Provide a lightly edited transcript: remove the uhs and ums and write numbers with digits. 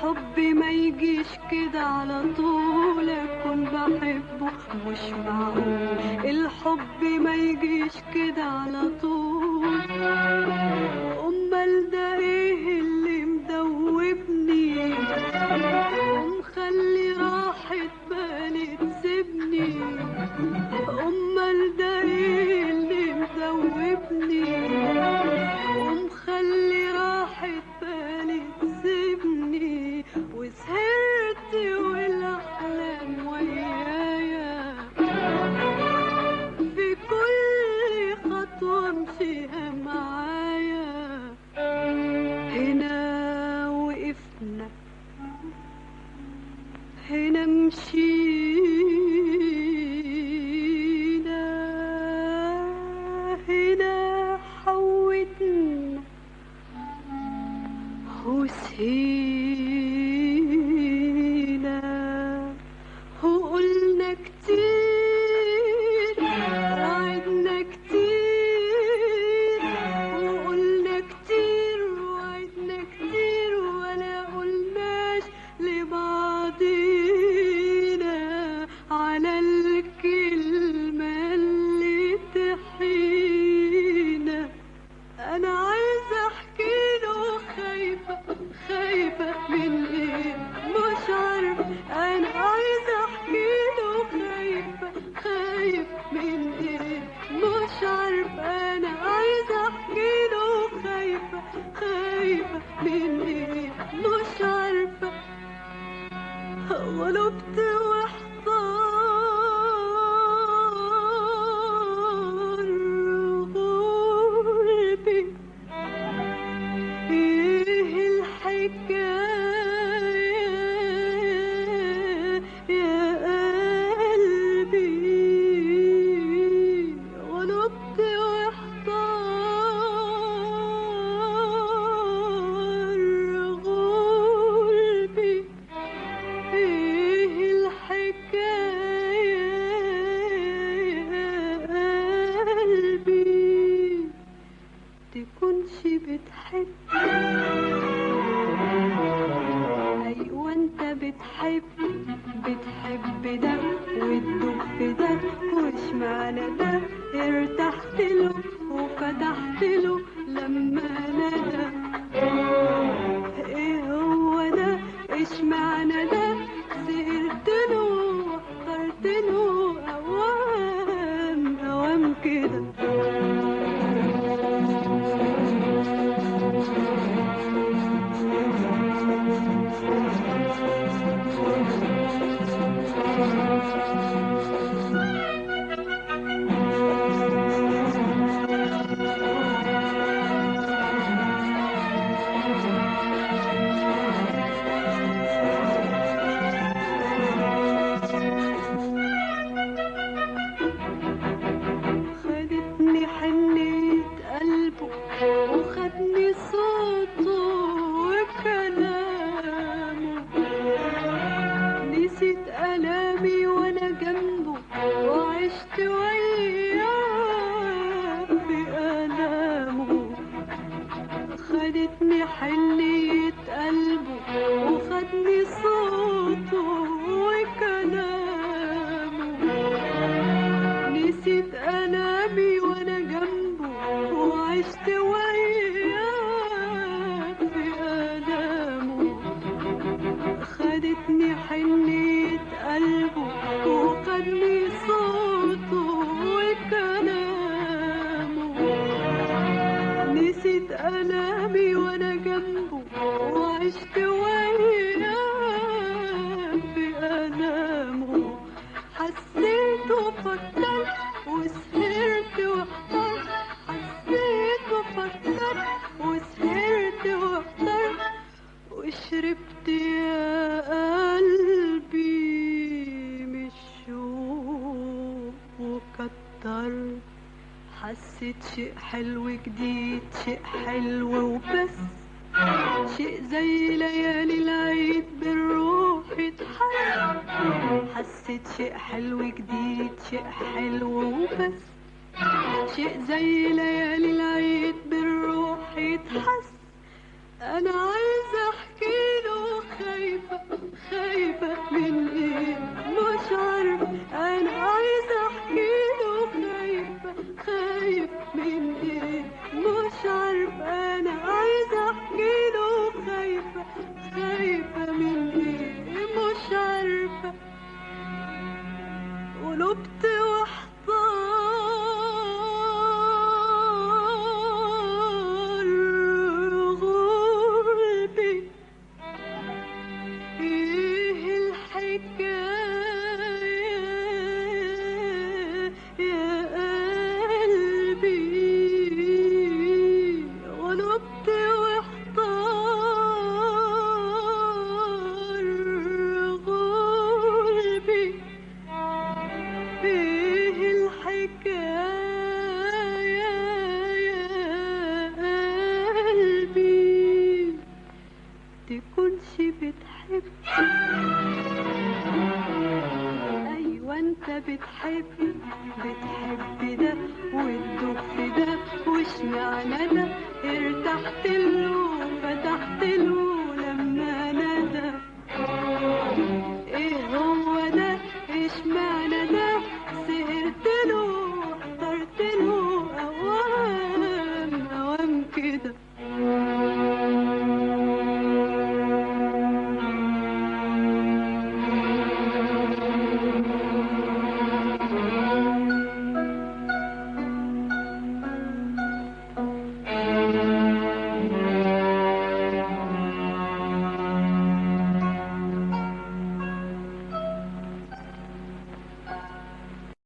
الحب ما يجيش كده على طول اكون بحبه، مش معقول الحب ما يجيش كده على طول. امال ده ايه اللي مدوبني ومخلي راحة بالي تسيبني؟ امال ده ايه اللي مدوبني ومخلي راحة بالي تسيبني؟ وسهرت والاحلام ويايا في كل خطوة امشيها معايا. هنا وقفنا، هنا مشينا، هنا حوتنا وسهينا وقلنا كتير وعدنا كتير، وقلنا كتير وعدنا كتير ولا قلناش لبعضينا على الكلمة اللي تحينا. أنا عايزة أحكيله خايفة، خايفة من إيه مش عارفة. أنا عايزة أحكيله خايفة، خايف من إيه مش عارفة. أنا عايزة أحكيله خايفة، خايفة من إيه مش عارفة. غلبت واحتار غربي، ايه الحكاية يا قلبي؟ غلبت واحتار غربي، ايه الحكاية يا قلبي؟ تكونش بتحب؟ ايوه انت بتحب، بتحب ده وتدوب في ده، وش معنى ده ارتحت له وفتحت له لما ندى؟ ايه هو ده؟ ايش معنى ده؟ سهرت له واخترت له اوام اوام كده. خدتني حنية قلبه وخدني صوته وكلامه، نسيت ألامي وأنا جنبه وعشت وياه في ألامه. خدتني حنية قلبه وخدني صوته وكلامه، نسيت ألامي وأنا جنبه وعشت وياه في ألامه. خدتني حنية قلبه وخدني صوته وكلامه، نسيت ألامي وأنا جنبه وعشت وياه في ألامه. حسيت وفكرت وسهرت واحترت، حسيت وفكرت وسهرت واحترت، وشربت يا قلبي من الشوق وكترت. حسيت شيء حلو جديد، شيء حلو وبس، شيء زي ليالي العيد بالروح اتحس. حسيت شيء حلو جديد، شيء حلو وبس، شيء زي ليالي العيد بالروح يتحس. انا عايزة احكيله خير خايفة من ايه مش عارفة انا عايزة احكيله خايفة من ايه مش عارفة انا عايزة احكيله خايفة من ايه مش عارفة قلبت واحتار غربي ايه الحكاية يا قلبي غلبت واحتار غربي ايه الحكاية يا قلبي تكونش بتحب ايوه انت بتحب ده وتدوب في ده واشمعنى ده ارتحت له فتحت له